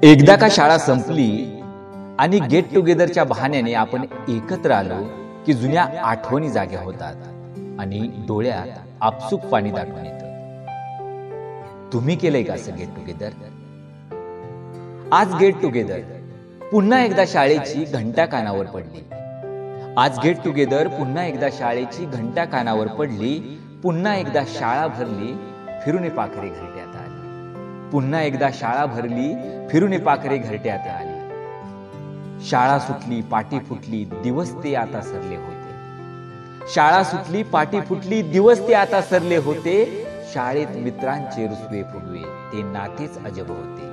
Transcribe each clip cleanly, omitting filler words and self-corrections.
एकदा का शाळा संपली आणि गेट टुगेदरच्या बहाण्याने आपण एकत्र आलो की जुन्या आठवणी जाग्या होतात आणि डोळ्यात आपसुक पाणी दाटून येतं. तुम्ही केलंय का असं गेट टुगेदर? आज गेट टुगेदर पुन्हा एकदा शाळेची घंटा कानावर पडली. आज गेट टुगेदर पुन्हा एकदा शाळेची घंटा कानावर पडली. पुन्हा एकदा शाळा भरली, फिरून पाखरे घरट्यात आली. पुन्हा एकदा शाळा भरली, फिरून पाखरे घरट्यात आली. शाळा सुटली, पाटी फुटली, दिवस ते आता सरले होते. शाळा सुटली, पाटी फुटली, दिवस ते आता सरले होते. शाळेत मित्रांचे रुसवे फुगवे, ते नातेच अजब होते.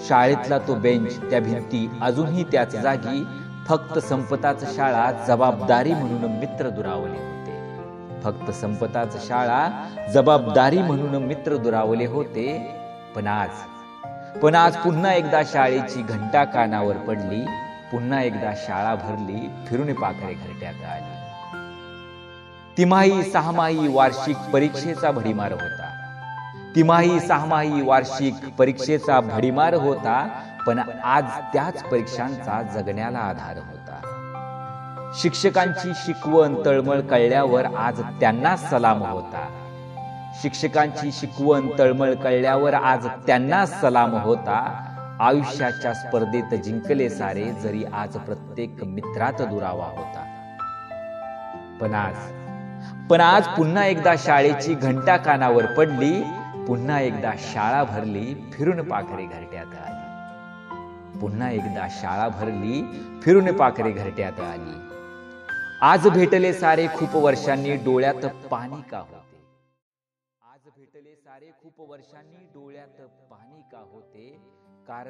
शाळेतला तो बेंच, त्या भिंती अजूनही त्याच जागी. फक्त संपताच शाळा जबाबदारी म्हणून मित्र दुरावले होते. फक्त संपताच शाळा जबाबदारी म्हणून मित्र दुरावले होते. पण आज पुन्हा एकदा शाळेची घंटा कानावर पडली. पुन्हा एकदा शाळा भरली, फिरून पाखरे घरट्यात आली. तिमाही, सहामाही, वार्षिक परीक्षेचा भडीमार होता. तिमाही, सहामाही, वार्षिक परीक्षेचा भडीमार होता. पण आज त्याच परीक्षांचा जगण्याला आधार होता. शिक्षकांची शिकवण तळमळ कळल्यावर आज त्यांना सलाम होता. शिक्षकांची शिकवण तळमळ कळल्यावर आज त्यांना सलाम होता. आयुष्याच्या स्पर्धेत जिंकले सारे, जरी आज प्रत्येक मित्रात दुरावा होता. पण आज पुन्हा एकदा शाळेची घंटा कानावर पडली. पुन्हा एकदा शाळा भरली, फिरून पाखरे घरट्यात आली. पुन्हा एकदा शाळा भरली, फिरून पाखरे घरट्यात आली. आज भेटले सारे खूप वर्षांनी, डोळ्यात पाणी का होते? आज भेटले सारे खूप वर्षांनी, डोळ्यात पाणी का होते?